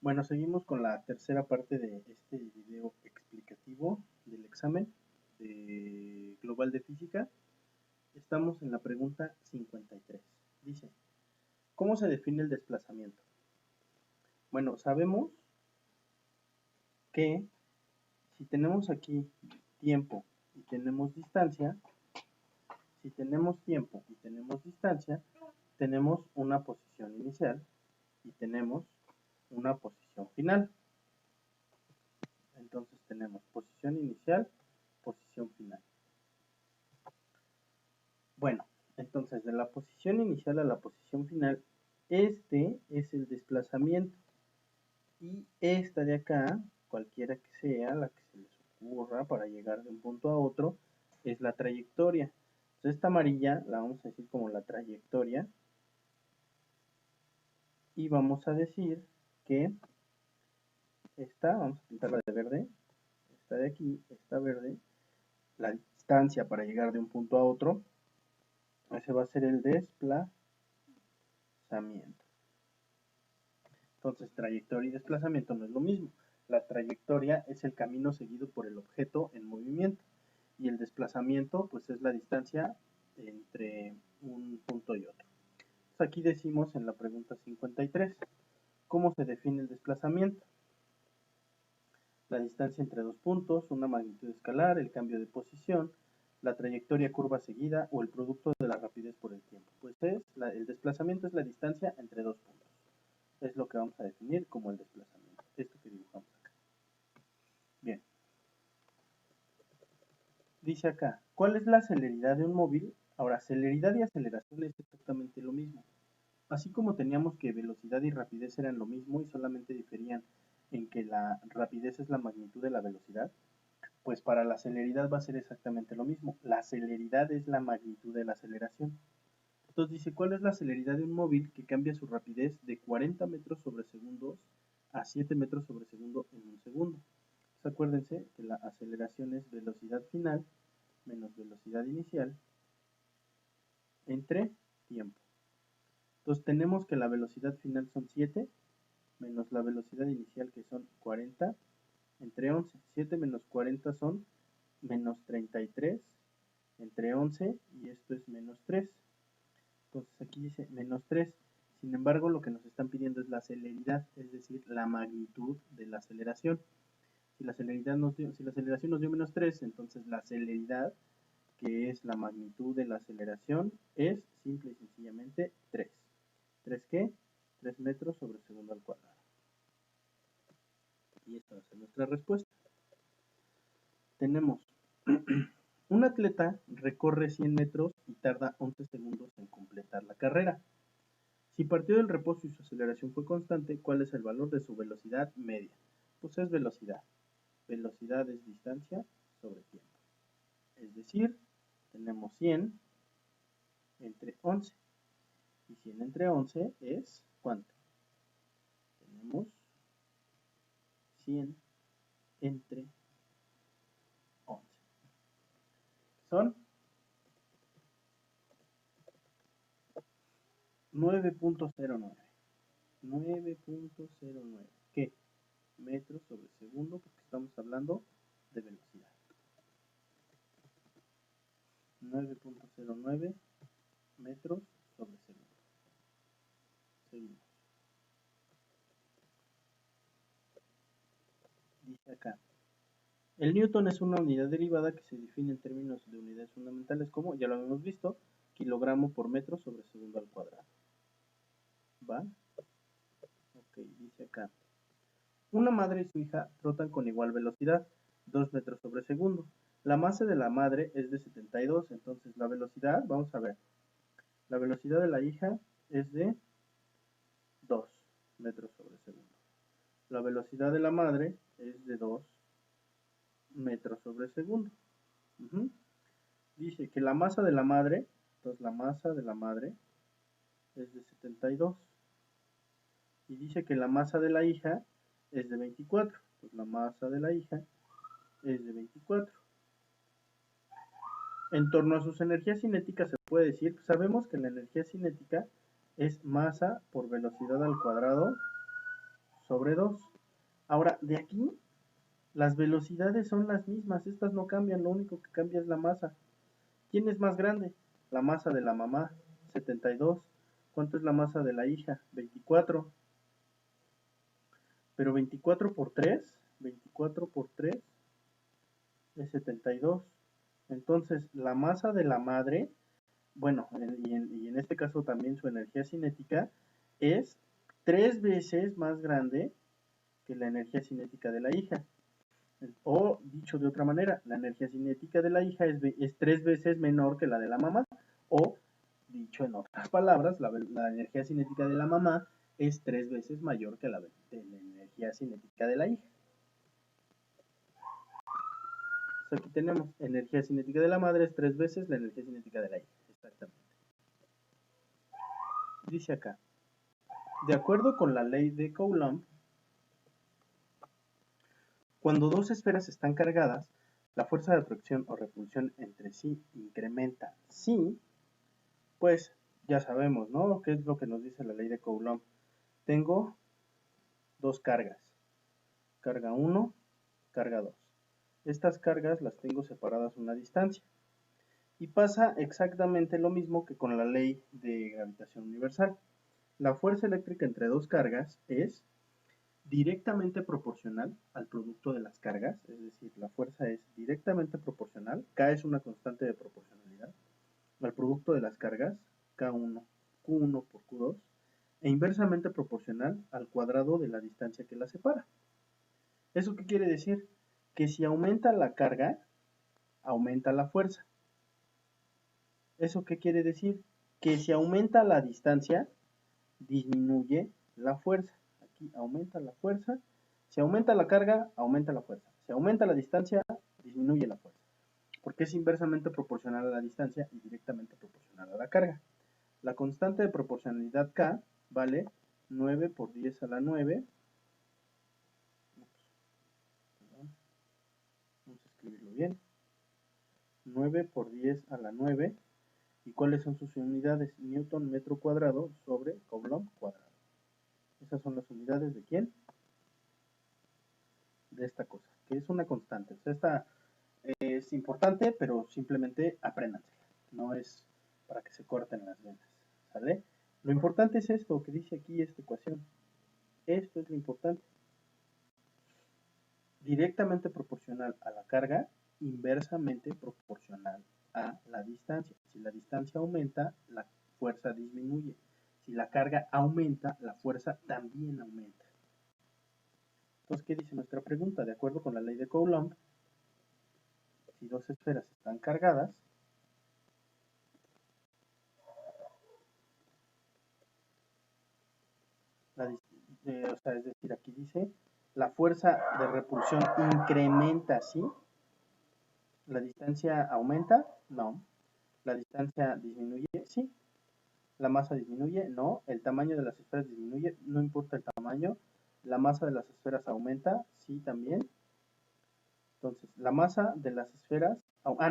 Bueno, seguimos con la tercera parte de este video explicativo del examen de Global de Física. Estamos en la pregunta 53. Dice, ¿cómo se define el desplazamiento? Bueno, sabemos que si tenemos aquí tiempo y tenemos distancia, si tenemos tiempo y tenemos distancia, tenemos una posición inicial y tenemos una posición final. Entonces tenemos posición inicial, posición final. Bueno, entonces de la posición inicial a la posición final, este es el desplazamiento. Y esta de acá, cualquiera que sea, la que se les ocurra para llegar de un punto a otro, es la trayectoria. Entonces esta amarilla la vamos a decir como la trayectoria. Y vamos a decir que esta, vamos a pintarla de verde, esta de aquí, esta verde, la distancia para llegar de un punto a otro, ese va a ser el desplazamiento. Entonces, trayectoria y desplazamiento no es lo mismo. La trayectoria es el camino seguido por el objeto en movimiento y el desplazamiento pues es la distancia entre un punto y otro. Entonces, aquí decimos en la pregunta 53, ¿cómo se define el desplazamiento? La distancia entre dos puntos, una magnitud escalar, el cambio de posición, la trayectoria curva seguida o el producto de la rapidez por el tiempo. Pues el desplazamiento es la distancia entre dos puntos. Es lo que vamos a definir como el desplazamiento. Esto que dibujamos acá. Bien. Dice acá, ¿cuál es la celeridad de un móvil? Ahora, celeridad y aceleración es exactamente lo mismo. Así como teníamos que velocidad y rapidez eran lo mismo y solamente diferían en que la rapidez es la magnitud de la velocidad, pues para la celeridad va a ser exactamente lo mismo. La celeridad es la magnitud de la aceleración. Entonces dice, ¿cuál es la celeridad de un móvil que cambia su rapidez de 40 metros sobre segundo a 7 metros sobre segundo en un segundo? Entonces acuérdense que la aceleración es velocidad final menos velocidad inicial entre tiempo. Entonces tenemos que la velocidad final son 7 menos la velocidad inicial que son 40 entre 11. 7 menos 40 son menos 33 entre 11 y esto es menos 3. Entonces aquí dice menos 3. Sin embargo, lo que nos están pidiendo es la celeridad, es decir, la magnitud de la aceleración. Si la aceleración nos dio menos 3, entonces la celeridad, que es la magnitud de la aceleración, es simple y sencillamente 3. ¿3 qué? 3 metros sobre segundo al cuadrado. Y esta va a ser nuestra respuesta. Tenemos un atleta recorre 100 metros y tarda 11 segundos en completar la carrera. Si partió del reposo y su aceleración fue constante, ¿cuál es el valor de su velocidad media? Pues es velocidad. Velocidad es distancia sobre tiempo. Es decir, tenemos 100 entre 11. Y 100 entre 11 es ¿cuánto? Tenemos 100 entre 11. Son 9.09. 9.09. ¿Qué? Metros sobre segundo, porque estamos hablando de velocidad. 9.09 metros sobre segundo. Seguimos. Dice acá. El newton es una unidad derivada que se define en términos de unidades fundamentales como, ya lo habíamos visto, kilogramo por metro sobre segundo al cuadrado. ¿Va? Ok, dice acá. Una madre y su hija trotan con igual velocidad, 2 metros sobre segundo. La masa de la madre es de 72, entonces la velocidad, vamos a ver, la velocidad de la hija es de 2 metros sobre segundo. La velocidad de la madre es de 2 metros sobre segundo. Dice que la masa de la madre, entonces la masa de la madre es de 72. Y dice que la masa de la hija es de 24. Pues la masa de la hija es de 24. En torno a sus energías cinéticas se puede decir, sabemos que la energía cinética es masa por velocidad al cuadrado sobre 2. Ahora, de aquí, las velocidades son las mismas, estas no cambian, lo único que cambia es la masa. ¿Quién es más grande? La masa de la mamá, 72. ¿Cuánto es la masa de la hija? 24. Pero 24 por 3, 24 por 3 es 72. Entonces, la masa de la madre, bueno, y en este caso también su energía cinética, es 3 veces más grande que la energía cinética de la hija. O dicho de otra manera, la energía cinética de la hija es 3 veces menor que la de la mamá. O dicho en otras palabras, la energía cinética de la mamá es 3 veces mayor que la energía cinética de la hija. Entonces aquí tenemos energía cinética de la madre es 3 veces la energía cinética de la hija. Exactamente. Dice acá, de acuerdo con la ley de Coulomb, cuando dos esferas están cargadas, la fuerza de atracción o repulsión entre sí incrementa. Sí, pues ya sabemos, ¿no? ¿Qué es lo que nos dice la ley de Coulomb? Tengo dos cargas, carga 1, carga 2. Estas cargas las tengo separadas una distancia. Y pasa exactamente lo mismo que con la ley de gravitación universal. La fuerza eléctrica entre dos cargas es directamente proporcional al producto de las cargas, es decir, la fuerza es directamente proporcional, K es una constante de proporcionalidad, al producto de las cargas, K1, Q1 por Q2, e inversamente proporcional al cuadrado de la distancia que la separa. ¿Eso qué quiere decir? Que si aumenta la carga, aumenta la fuerza. ¿Eso qué quiere decir? Que si aumenta la distancia, disminuye la fuerza. Aquí aumenta la fuerza. Si aumenta la carga, aumenta la fuerza. Si aumenta la distancia, disminuye la fuerza. Porque es inversamente proporcional a la distancia y directamente proporcional a la carga. La constante de proporcionalidad K vale 9 por 10 a la 9. Vamos a escribirlo bien. 9 por 10 a la 9. ¿Y cuáles son sus unidades? Newton metro cuadrado sobre Coulomb cuadrado. Esas son las unidades de ¿quién? De esta cosa, que es una constante. O sea, esta es importante, pero simplemente apréndansela. No es para que se corten las venas. ¿Sale? Lo importante es esto que dice aquí esta ecuación. Esto es lo importante. Directamente proporcional a la carga, inversamente proporcional a la distancia. Si la distancia aumenta, la fuerza disminuye. Si la carga aumenta, la fuerza también aumenta. Entonces, ¿qué dice nuestra pregunta? De acuerdo con la ley de Coulomb, si dos esferas están cargadas, o sea, es decir, aquí dice, la fuerza de repulsión incrementa, ¿sí? ¿La distancia aumenta? No. ¿La distancia disminuye? Sí. ¿La masa disminuye? No. ¿El tamaño de las esferas disminuye? No importa el tamaño. ¿La masa de las esferas aumenta? Sí, también. Entonces, la masa de las esferas...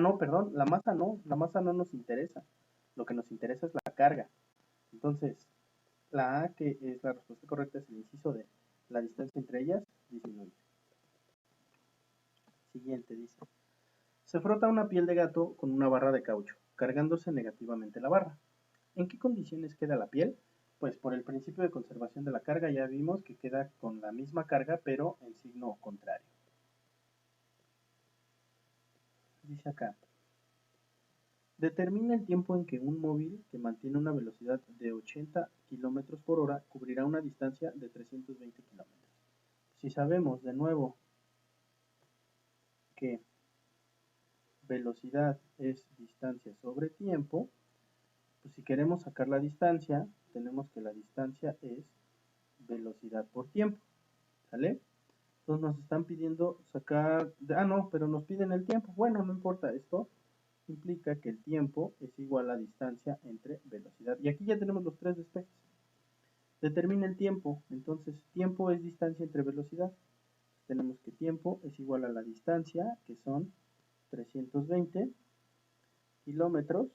no, perdón, la masa no nos interesa. Lo que nos interesa es la carga. Entonces, la A, que es la respuesta correcta, es el inciso D. La distancia entre ellas disminuye. Siguiente dice, se frota una piel de gato con una barra de caucho, cargándose negativamente la barra. ¿En qué condiciones queda la piel? Pues por el principio de conservación de la carga ya vimos que queda con la misma carga, pero en signo contrario. Dice acá, determina el tiempo en que un móvil que mantiene una velocidad de 80 km por hora cubrirá una distancia de 320 km. Si sabemos de nuevo que velocidad es distancia sobre tiempo, pues si queremos sacar la distancia, tenemos que la distancia es velocidad por tiempo, ¿sale? Entonces nos están pidiendo sacar, no, pero nos piden el tiempo. Bueno, no importa, esto implica que el tiempo es igual a distancia entre velocidad. Y aquí ya tenemos los tres despejes. Determina el tiempo, entonces tiempo es distancia entre velocidad. Tenemos que tiempo es igual a la distancia, que son 320 kilómetros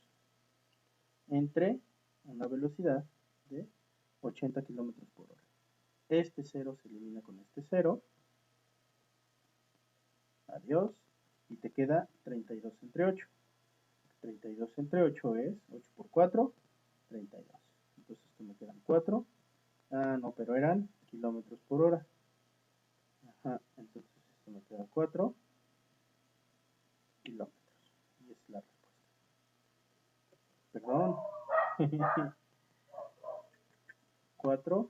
entre una velocidad de 80 kilómetros por hora. Este 0 se elimina con este 0. Adiós. Y te queda 32 entre 8. 32 entre 8 es 8 por 4, 32. Entonces esto me quedan 4. Ah, no, pero eran kilómetros por hora. Ajá, entonces esto me queda 4 kilómetros. Y es la respuesta. Perdón. 4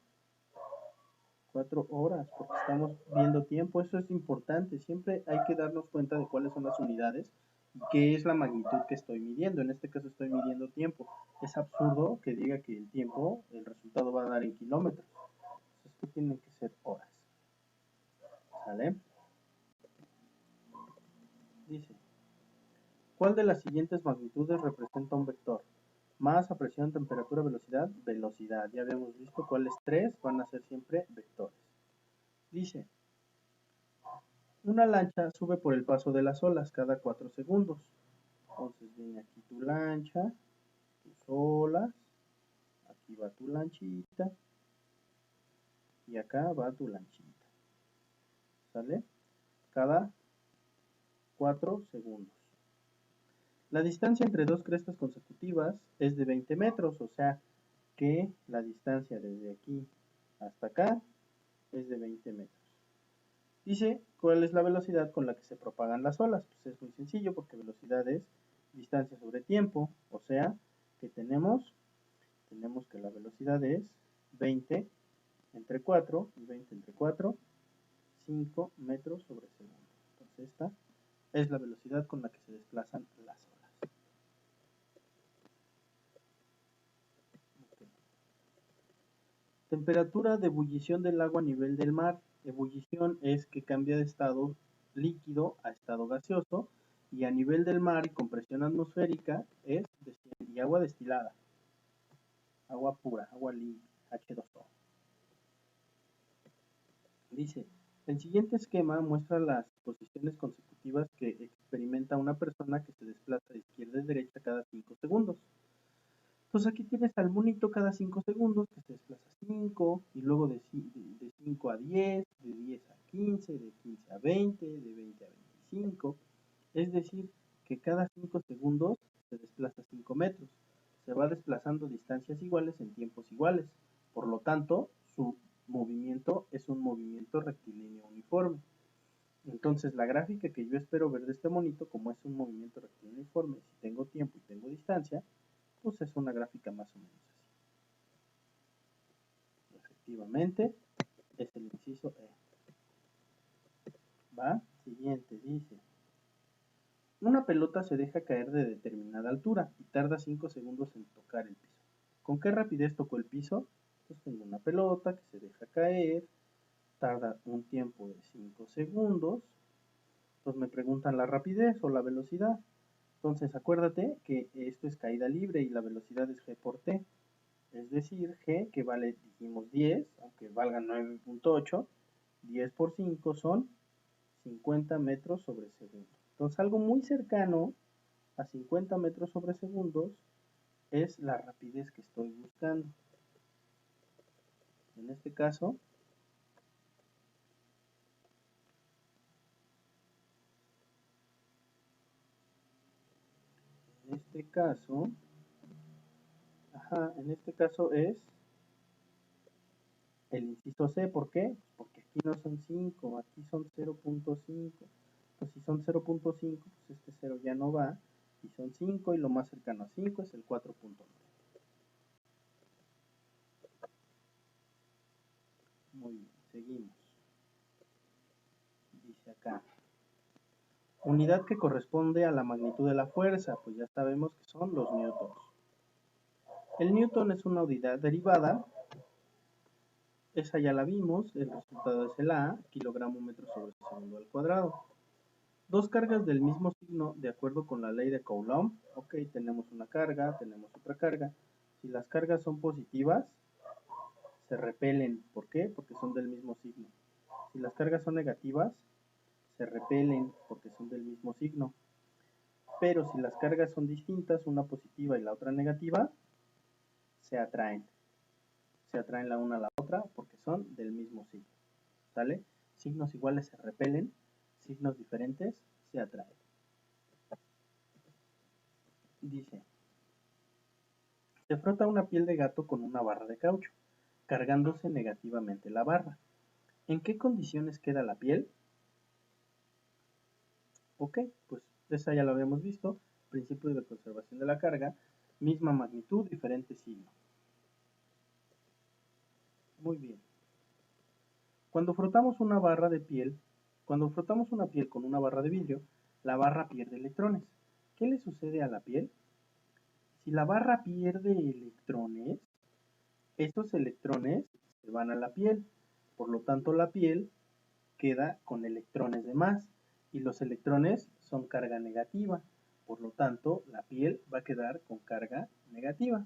horas, porque estamos viendo tiempo. Eso es importante. Siempre hay que darnos cuenta de cuáles son las unidades y qué es la magnitud que estoy midiendo. En este caso estoy midiendo tiempo. Es absurdo que diga que el tiempo, el resultado va a dar en kilómetros. Esto tiene que ser horas. ¿Sale? Dice, ¿cuál de las siguientes magnitudes representa un vector? Masa, presión, temperatura, velocidad. Velocidad. Ya habíamos visto cuáles tres van a ser siempre vectores. Dice, una lancha sube por el paso de las olas cada 4 segundos. Entonces viene aquí tu lancha, tus olas, aquí va tu lanchita y acá va tu lanchita. ¿Sale? Cada 4 segundos. La distancia entre dos crestas consecutivas es de 20 metros, o sea que la distancia desde aquí hasta acá es de 20 metros. Dice, ¿cuál es la velocidad con la que se propagan las olas? Pues es muy sencillo porque velocidad es distancia sobre tiempo, o sea que tenemos que la velocidad es 20 entre 4, y 20 entre 4, 5 metros sobre segundo. Entonces esta es la velocidad con la que se desplazan las olas. Okay. Temperatura de ebullición del agua a nivel del mar. Ebullición es que cambia de estado líquido a estado gaseoso, y a nivel del mar y con presión atmosférica es y agua destilada, agua pura, agua limpia, H2O. Dice, el siguiente esquema muestra las posiciones consecutivas que experimenta una persona que se desplaza de izquierda a derecha cada 5 segundos. Entonces aquí tienes al monito cada 5 segundos que se desplaza 5 y luego de 5 a 10, de 10 a 15, de 15 a 20, de 20 a 25. Es decir, que cada 5 segundos se desplaza 5 metros. Se va desplazando distancias iguales en tiempos iguales. Por lo tanto, su movimiento es un movimiento rectilíneo uniforme. Entonces, la gráfica que yo espero ver de este monito, como es un movimiento rectilíneo uniforme, si tengo tiempo y tengo distancia, pues es una gráfica más o menos así. Efectivamente, es el inciso E. Va, siguiente, dice. Una pelota se deja caer de determinada altura y tarda 5 segundos en tocar el piso. ¿Con qué rapidez tocó el piso? Pues tengo una pelota que se deja caer, tarda un tiempo de 5 segundos. Entonces me preguntan la rapidez o la velocidad. Entonces acuérdate que esto es caída libre y la velocidad es g por t. Es decir, g que vale, dijimos 10, aunque valga 9.8, 10 por 5 son 50 metros sobre segundo. Entonces algo muy cercano a 50 metros sobre segundos es la rapidez que estoy buscando. En este caso, en este caso es el inciso C. ¿Por qué? Porque aquí no son 5, aquí son 0.5. Pues si son 0.5, pues este 0 ya no va, y son 5, y lo más cercano a 5 es el 4.9. Muy bien, seguimos. Dice acá, unidad que corresponde a la magnitud de la fuerza, pues ya sabemos que son los newtons. El newton es una unidad derivada, esa ya la vimos, el resultado es el A, kilogramo metro sobre segundo al cuadrado. Dos cargas del mismo signo de acuerdo con la ley de Coulomb. Ok, tenemos una carga, tenemos otra carga. Si las cargas son positivas, se repelen. ¿Por qué? Porque son del mismo signo. Si las cargas son negativas, se repelen porque son del mismo signo. Pero si las cargas son distintas, una positiva y la otra negativa, se atraen. se atraen la una a la otra porque son del mismo signo, ¿sale? Signos iguales se repelen, signos diferentes se atraen. Dice, se frota una piel de gato con una barra de caucho, cargándose negativamente la barra. ¿En qué condiciones queda la piel? Ok, pues esa ya lo habíamos visto. Principio de conservación de la carga, misma magnitud, diferente signo. Muy bien. Cuando frotamos una barra de piel, cuando frotamos una piel con una barra de vidrio, la barra pierde electrones. ¿Qué le sucede a la piel? Si la barra pierde electrones, estos electrones se van a la piel. Por lo tanto, la piel queda con electrones de más y los electrones son carga negativa. Por lo tanto, la piel va a quedar con carga negativa.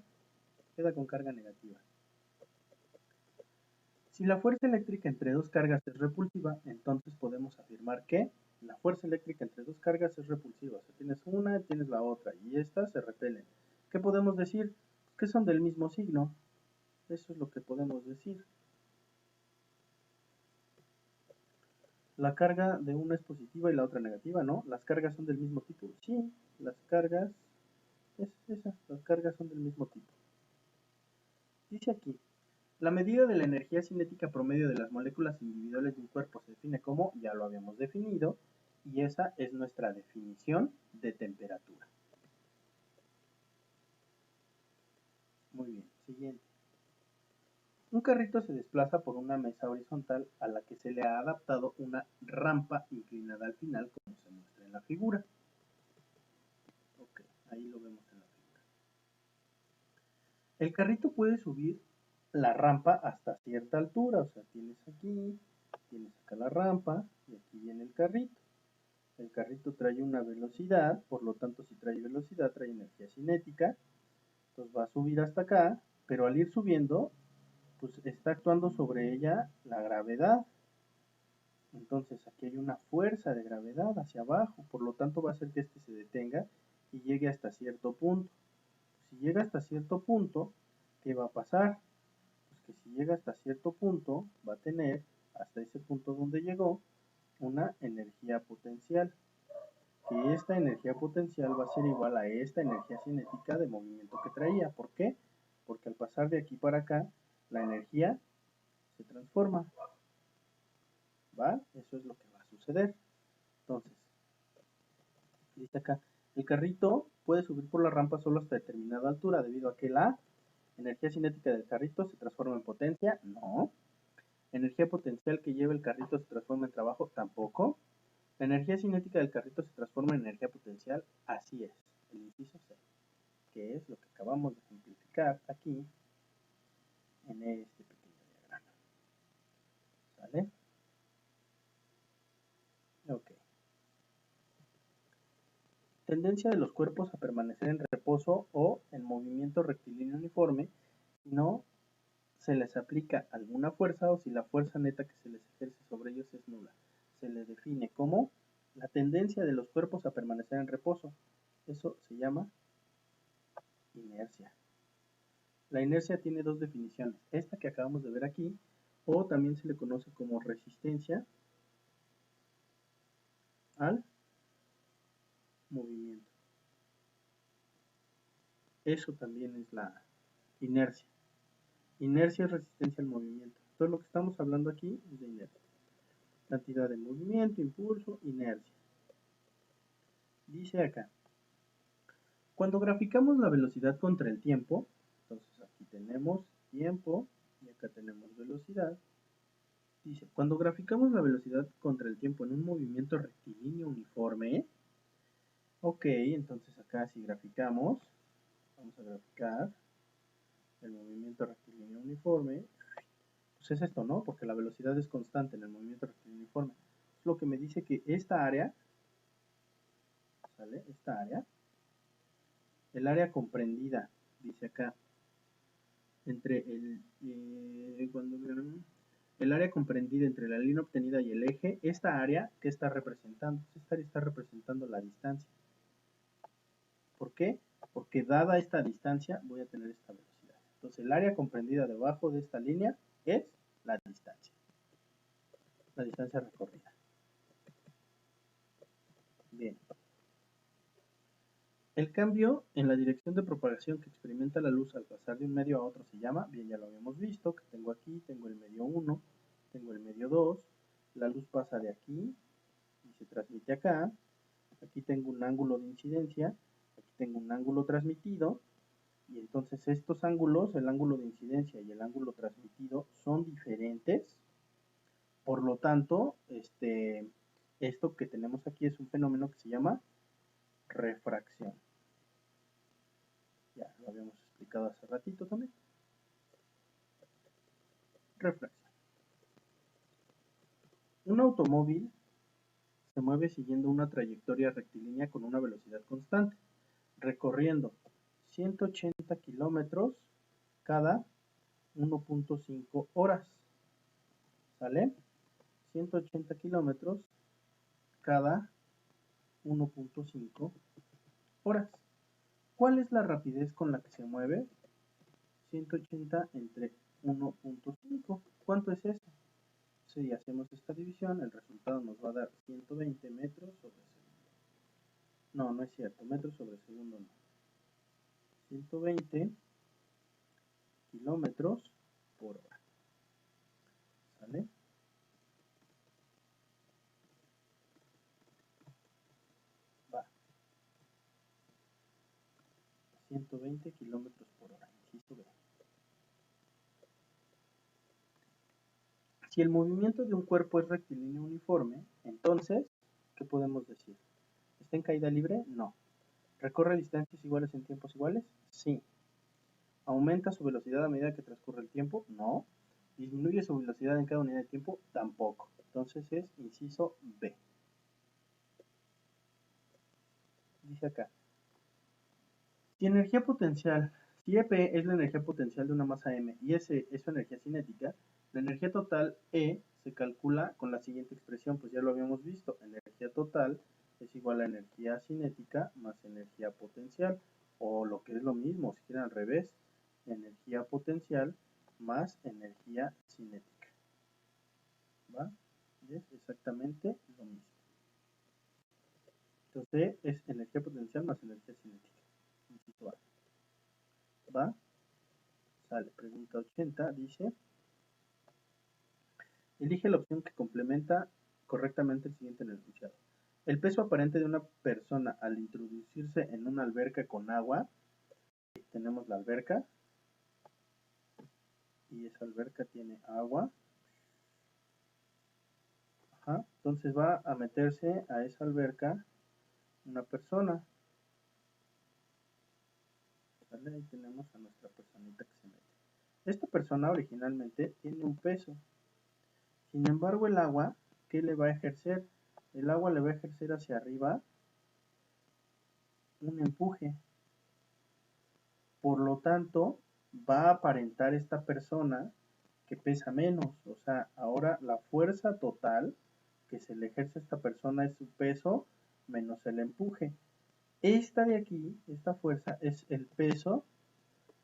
Queda con carga negativa. Si la fuerza eléctrica entre dos cargas es repulsiva, entonces podemos afirmar que la fuerza eléctrica entre dos cargas es repulsiva. O sea, tienes una y tienes la otra y estas se repelen. ¿Qué podemos decir? Que son del mismo signo. Eso es lo que podemos decir. La carga de una es positiva y la otra negativa, ¿no? Las cargas son del mismo tipo. Sí, las cargas, las cargas son del mismo tipo. Dice aquí, la medida de la energía cinética promedio de las moléculas individuales de un cuerpo se define como, ya lo habíamos definido, y esa es nuestra definición de temperatura. Muy bien, siguiente. Un carrito se desplaza por una mesa horizontal a la que se le ha adaptado una rampa inclinada al final, como se muestra en la figura. Ok, ahí lo vemos en la figura. El carrito puede subir la rampa hasta cierta altura, o sea, tienes acá la rampa y aquí viene el carrito. El carrito trae una velocidad, por lo tanto si trae velocidad trae energía cinética, entonces va a subir hasta acá, pero al ir subiendo, pues está actuando sobre ella la gravedad. Entonces aquí hay una fuerza de gravedad hacia abajo, por lo tanto va a hacer que este se detenga y llegue hasta cierto punto. Si llega hasta cierto punto, ¿qué va a pasar? Pues que si llega hasta cierto punto, va a tener, hasta ese punto donde llegó, una energía potencial. Que esta energía potencial va a ser igual a esta energía cinética de movimiento que traía. ¿Por qué? Porque al pasar de aquí para acá, la energía se transforma. ¿Va? Eso es lo que va a suceder. Entonces, dice acá, el carrito puede subir por la rampa solo hasta determinada altura, debido a que la energía cinética del carrito se transforma en potencia. No. Energía potencial que lleva el carrito se transforma en trabajo. Tampoco. La energía cinética del carrito se transforma en energía potencial. Así es. El inciso C, que es lo que acabamos de simplificar aquí en este pequeño diagrama. ¿Sale? Ok. Tendencia de los cuerpos a permanecer en reposo o en movimiento rectilíneo uniforme si no se les aplica alguna fuerza o si la fuerza neta que se les ejerce sobre ellos es nula. Se les define como la tendencia de los cuerpos a permanecer en reposo. Eso se llama inercia. La inercia tiene dos definiciones. Esta que acabamos de ver aquí, o también se le conoce como resistencia al movimiento. Eso también es la inercia. Inercia es resistencia al movimiento. Todo lo que estamos hablando aquí es de inercia. Cantidad de movimiento, impulso, inercia. Dice acá, cuando graficamos la velocidad contra el tiempo, entonces aquí tenemos tiempo y acá tenemos velocidad. Dice, cuando graficamos la velocidad contra el tiempo en un movimiento rectilíneo uniforme, ok, entonces acá si graficamos, vamos a graficar el movimiento rectilíneo uniforme, pues es esto, ¿no? Porque la velocidad es constante en el movimiento rectilíneo uniforme. Es lo que me dice que esta área, ¿sale? Esta área, el área comprendida, dice acá, entre el área comprendida entre la línea obtenida y el eje, esta área, ¿qué está representando? Esta área está representando la distancia. ¿Por qué? Porque dada esta distancia voy a tener esta velocidad. Entonces el área comprendida debajo de esta línea es la distancia recorrida. Bien. El cambio en la dirección de propagación que experimenta la luz al pasar de un medio a otro se llama, bien ya lo habíamos visto, que tengo aquí, tengo el medio 1, tengo el medio 2, la luz pasa de aquí y se transmite acá, aquí tengo un ángulo de incidencia, aquí tengo un ángulo transmitido, y entonces estos ángulos, el ángulo de incidencia y el ángulo transmitido, son diferentes, por lo tanto, esto que tenemos aquí es un fenómeno que se llama refracción. Ya lo habíamos explicado hace ratito también. Refracción. Un automóvil se mueve siguiendo una trayectoria rectilínea con una velocidad constante, recorriendo 180 kilómetros cada 1.5 horas. ¿Sale? 180 kilómetros cada 1.5 horas. ¿Cuál es la rapidez con la que se mueve? 180 entre 1.5. ¿Cuánto es eso? Si hacemos esta división, el resultado nos va a dar 120 metros sobre segundo. No, no es cierto, metros sobre segundo no. 120 kilómetros por hora. ¿Sale? Va. 120 kilómetros por hora. Inciso B. Si el movimiento de un cuerpo es rectilíneo uniforme, entonces, ¿qué podemos decir? ¿Está en caída libre? No. ¿Recorre distancias iguales en tiempos iguales? Sí. ¿Aumenta su velocidad a medida que transcurre el tiempo? No. ¿Disminuye su velocidad en cada unidad de tiempo? Tampoco. Entonces es inciso B. Dice acá. Si energía potencial, si EP es la energía potencial de una masa M y S es su energía cinética, la energía total E se calcula con la siguiente expresión, pues ya lo habíamos visto. Energía total es igual a energía cinética más energía potencial, o lo que es lo mismo, si quieren al revés, energía potencial más energía cinética. ¿Va? Es exactamente lo mismo. Entonces es energía potencial más energía cinética. ¿Va? Sale. Pregunta 80 dice: elige la opción que complementa correctamente el siguiente enunciado. El peso aparente de una persona al introducirse en una alberca con agua, tenemos la alberca, y esa alberca tiene agua. Ajá. Entonces va a meterse a esa alberca una persona. ¿Sale? Ahí tenemos a nuestra personita que se mete. Esta persona originalmente tiene un peso. Sin embargo, el agua, ¿qué le va a ejercer? El agua le va a ejercer hacia arriba un empuje. Por lo tanto, va a aparentar esta persona que pesa menos. O sea, ahora la fuerza total que se le ejerce a esta persona es su peso menos el empuje. Esta de aquí, esta fuerza, es el peso.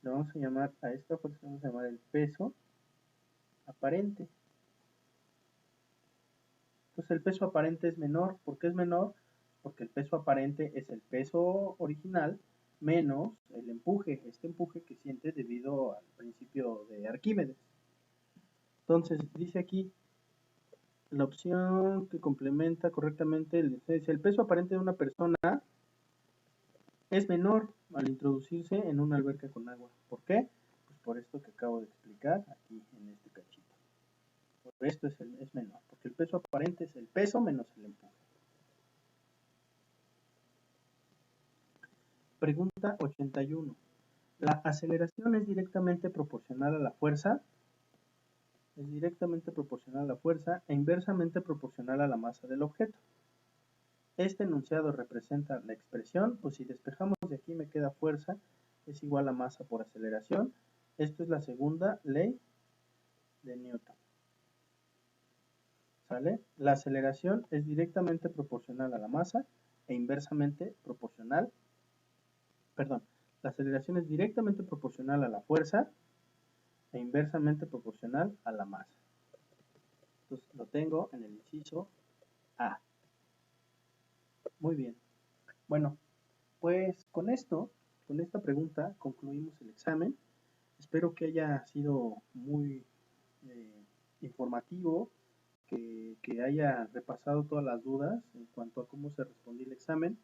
Le vamos a llamar a esta fuerza, vamos a llamar el peso aparente. Entonces el peso aparente es menor. ¿Por qué es menor? Porque el peso aparente es el peso original menos el empuje, este empuje que siente debido al principio de Arquímedes. Entonces dice aquí la opción que complementa correctamente el peso aparente de una persona es menor al introducirse en una alberca con agua. ¿Por qué? Pues por esto que acabo de explicar aquí en este cachito. Por esto es menor, porque el peso aparente es el peso menos el empuje. Pregunta 81. La aceleración es directamente proporcional a la fuerza. Es directamente proporcional a la fuerza e inversamente proporcional a la masa del objeto. Este enunciado representa la expresión, pues si despejamos de aquí me queda fuerza es igual a masa por aceleración. Esto es la segunda ley de Newton. ¿Sale? La aceleración es directamente proporcional a la masa e inversamente proporcional. Perdón, la aceleración es directamente proporcional a la fuerza e inversamente proporcional a la masa. Entonces lo tengo en el inciso A. Muy bien. Bueno, pues con esta pregunta concluimos el examen. Espero que haya sido muy informativo, que haya repasado todas las dudas en cuanto a cómo se respondió el examen.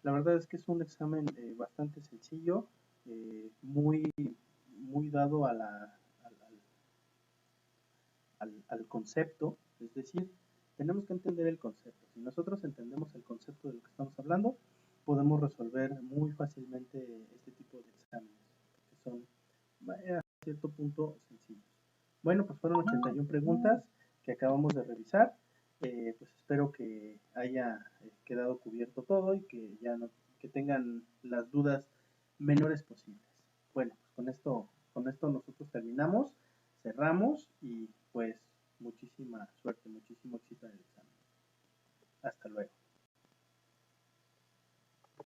La verdad es que es un examen bastante sencillo, muy dado a al concepto, es decir, tenemos que entender el concepto. Si nosotros entendemos el concepto de lo que estamos hablando, podemos resolver muy fácilmente este tipo de exámenes, que son a cierto punto sencillos. Bueno, pues fueron 81 preguntas que acabamos de revisar. Pues espero que haya quedado cubierto todo y que ya no, que tengan las dudas menores posibles. Bueno, pues con esto nosotros terminamos, cerramos y pues muchísima suerte, muchísimo éxito en el examen. Hasta luego.